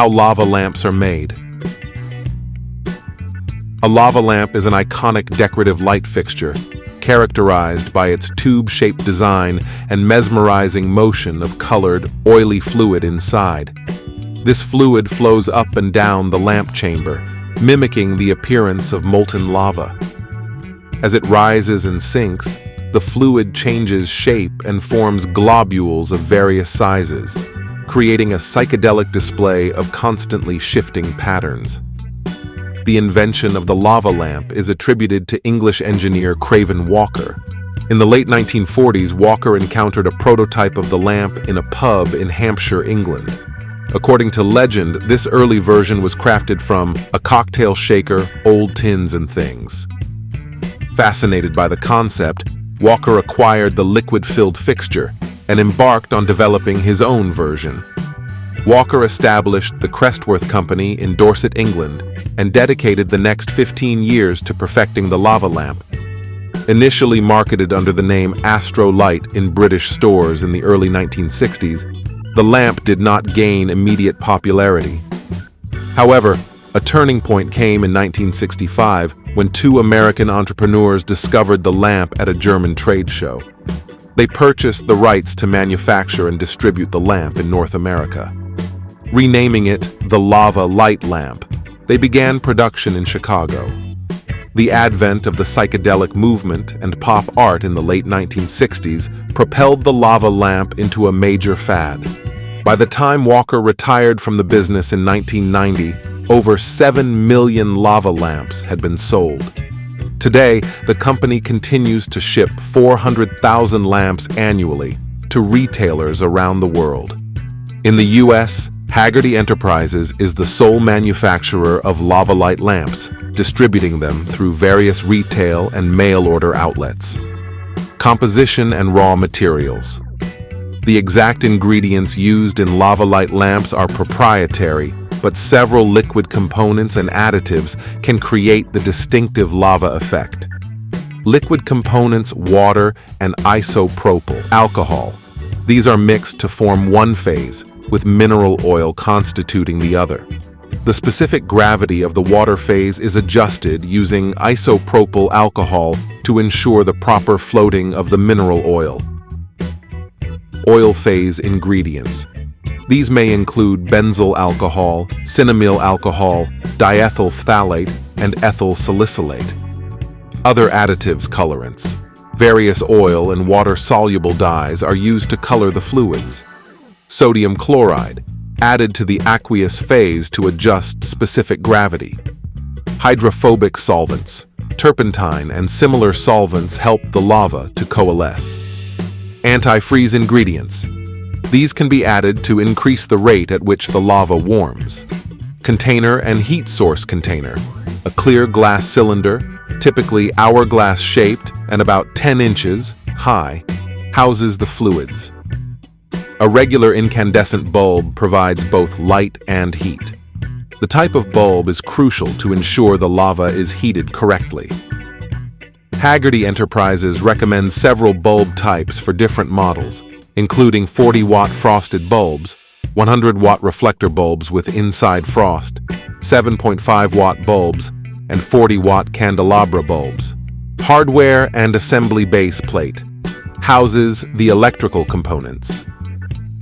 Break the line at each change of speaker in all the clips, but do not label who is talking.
How lava lamps are made. A lava lamp is an iconic decorative light fixture, characterized by its tube-shaped design and mesmerizing motion of colored, oily fluid inside. This fluid flows up and down the lamp chamber, mimicking the appearance of molten lava. As it rises and sinks, the fluid changes shape and forms globules of various sizes, creating a psychedelic display of constantly shifting patterns. The invention of the lava lamp is attributed to English engineer Craven Walker. In the late 1940s, Walker encountered a prototype of the lamp in a pub in Hampshire, England. According to legend, this early version was crafted from a cocktail shaker, old tins, and things. Fascinated by the concept, Walker acquired the liquid-filled fixture and embarked on developing his own version. Walker established the Crestworth Company in Dorset, England, and dedicated the next 15 years to perfecting the lava lamp. Initially marketed under the name Astro Light in British stores in the early 1960s, the lamp did not gain immediate popularity. However, a turning point came in 1965 when two American entrepreneurs discovered the lamp at a German trade show. They purchased the rights to manufacture and distribute the lamp in North America. Renaming it the Lava Light Lamp, they began production in Chicago. The advent of the psychedelic movement and pop art in the late 1960s propelled the lava lamp into a major fad. By the time Walker retired from the business in 1990, over 7 million lava lamps had been sold. Today, the company continues to ship 400,000 lamps annually to retailers around the world. In the U.S., Haggerty Enterprises is the sole manufacturer of lava light lamps, distributing them through various retail and mail-order outlets. Composition and raw materials. The exact ingredients used in lava light lamps are proprietary, but several liquid components and additives can create the distinctive lava effect. Liquid components: water and isopropyl alcohol. These are mixed to form one phase, with mineral oil constituting the other. The specific gravity of the water phase is adjusted using isopropyl alcohol to ensure the proper floating of the mineral oil. Oil phase ingredients. These may include benzyl alcohol, cinnamyl alcohol, diethyl phthalate, and ethyl salicylate. Other additives: colorants. Various oil and water-soluble dyes are used to color the fluids. Sodium chloride, added to the aqueous phase to adjust specific gravity. Hydrophobic solvents. Turpentine and similar solvents help the lava to coalesce. Antifreeze ingredients. These can be added to increase the rate at which the lava warms. Container and heat source container. A clear glass cylinder, typically hourglass-shaped and about 10 inches high, houses the fluids. A regular incandescent bulb provides both light and heat. The type of bulb is crucial to ensure the lava is heated correctly. Haggerty Enterprises recommends several bulb types for different models, including 40-watt frosted bulbs, 100-watt reflector bulbs with inside frost, 7.5-watt bulbs, and 40-watt candelabra bulbs. Hardware and assembly base plate houses the electrical components.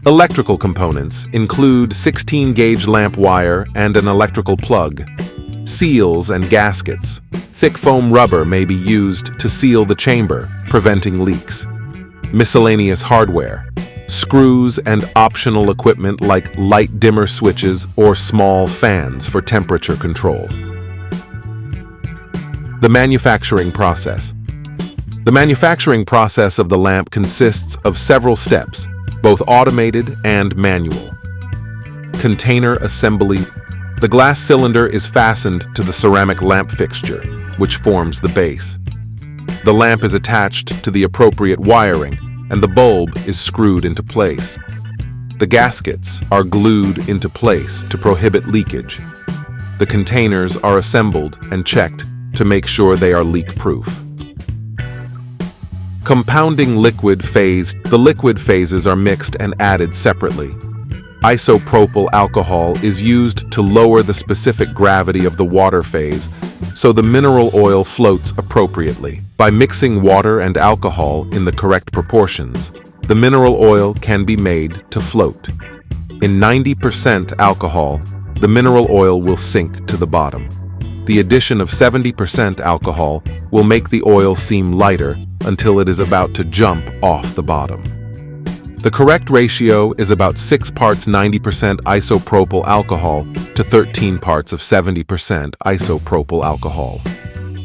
Electrical components include 16-gauge lamp wire and an electrical plug. Seals and gaskets. Thick foam rubber may be used to seal the chamber, preventing leaks. Miscellaneous hardware. Screws and optional equipment like light dimmer switches or small fans for temperature control. The manufacturing process. The manufacturing process of the lamp consists of several steps, both automated and manual. Container assembly. The glass cylinder is fastened to the ceramic lamp fixture, which forms the base. The lamp is attached to the appropriate wiring, and the bulb is screwed into place. The gaskets are glued into place to prohibit leakage. The containers are assembled and checked to make sure they are leak-proof. Compounding liquid phase. The liquid phases are mixed and added separately. Isopropyl alcohol is used to lower the specific gravity of the water phase, so the mineral oil floats appropriately. By mixing water and alcohol in the correct proportions, the mineral oil can be made to float. In 90% alcohol, the mineral oil will sink to the bottom. The addition of 70% alcohol will make the oil seem lighter until it is about to jump off the bottom. The correct ratio is about 6 parts 90% isopropyl alcohol to 13 parts of 70% isopropyl alcohol.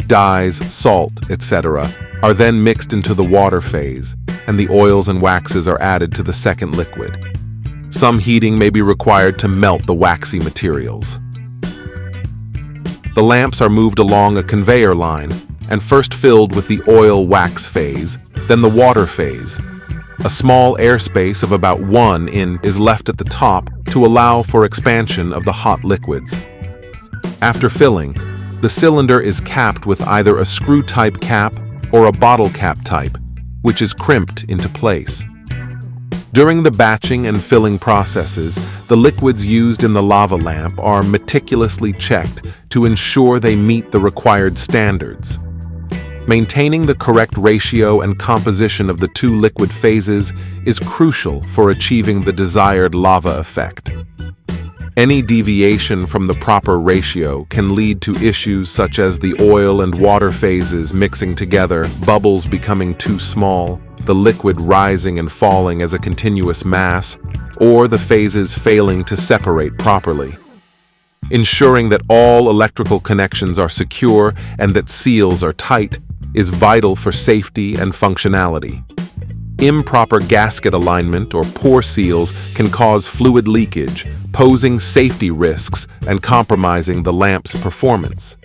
Dyes, salt, etc. are then mixed into the water phase, and the oils and waxes are added to the second liquid. Some heating may be required to melt the waxy materials. The lamps are moved along a conveyor line and first filled with the oil wax phase, then the water phase. A small airspace of about 1 in is left at the top to allow for expansion of the hot liquids. After filling, the cylinder is capped with either a screw-type cap or a bottle cap type, which is crimped into place. During the batching and filling processes, the liquids used in the lava lamp are meticulously checked to ensure they meet the required standards. Maintaining the correct ratio and composition of the two liquid phases is crucial for achieving the desired lava effect. Any deviation from the proper ratio can lead to issues such as the oil and water phases mixing together, bubbles becoming too small, the liquid rising and falling as a continuous mass, or the phases failing to separate properly. Ensuring that all electrical connections are secure and that seals are tight is vital for safety and functionality. Improper gasket alignment or poor seals can cause fluid leakage, posing safety risks and compromising the lamp's performance.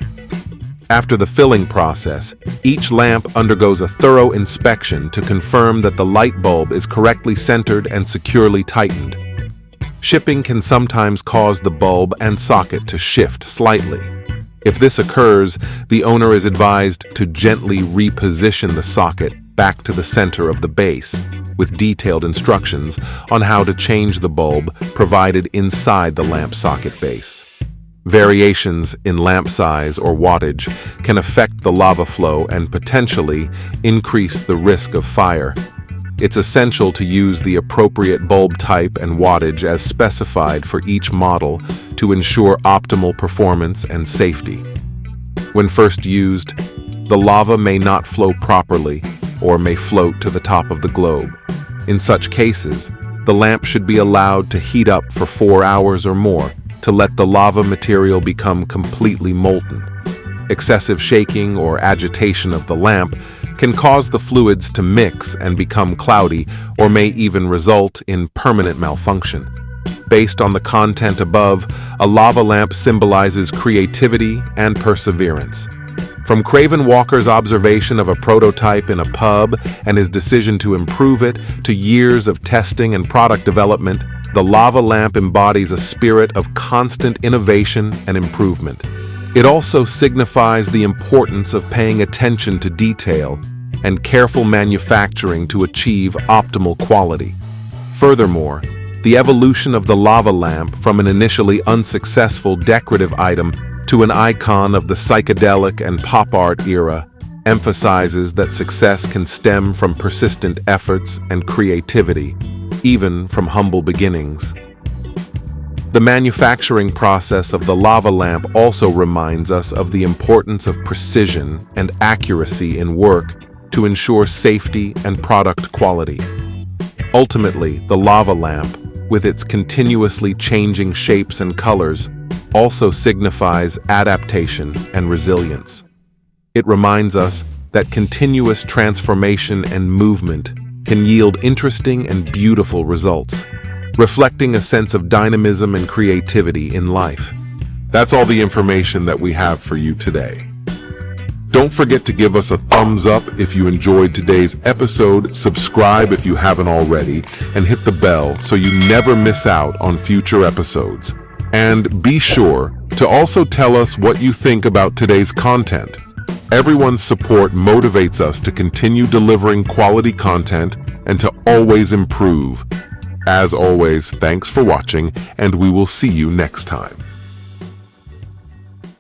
After the filling process, each lamp undergoes a thorough inspection to confirm that the light bulb is correctly centered and securely tightened. Shipping can sometimes cause the bulb and socket to shift slightly. If this occurs, the owner is advised to gently reposition the socket back to the center of the base, with detailed instructions on how to change the bulb provided inside the lamp socket base. Variations in lamp size or wattage can affect the lava flow and potentially increase the risk of fire. It's essential to use the appropriate bulb type and wattage as specified for each model to ensure optimal performance and safety. When first used, the lava may not flow properly or may float to the top of the globe. In such cases, the lamp should be allowed to heat up for 4 hours or more to let the lava material become completely molten. Excessive shaking or agitation of the lamp can cause the fluids to mix and become cloudy or may even result in permanent malfunction. Based on the content above, a lava lamp symbolizes creativity and perseverance. From Craven Walker's observation of a prototype in a pub and his decision to improve it, to years of testing and product development, the lava lamp embodies a spirit of constant innovation and improvement. It also signifies the importance of paying attention to detail and careful manufacturing to achieve optimal quality. Furthermore, the evolution of the lava lamp from an initially unsuccessful decorative item to an icon of the psychedelic and pop art era emphasizes that success can stem from persistent efforts and creativity, even from humble beginnings. The manufacturing process of the lava lamp also reminds us of the importance of precision and accuracy in work to ensure safety and product quality. Ultimately, the lava lamp, with its continuously changing shapes and colors, also signifies adaptation and resilience. It reminds us that continuous transformation and movement can yield interesting and beautiful results, reflecting a sense of dynamism and creativity in life. That's all the information that we have for you today. Don't forget to give us a thumbs up if you enjoyed today's episode, subscribe if you haven't already, and hit the bell so you never miss out on future episodes. And be sure to also tell us what you think about today's content. Everyone's support motivates us to continue delivering quality content and to always improve. As always, thanks for watching, and we will see you next time.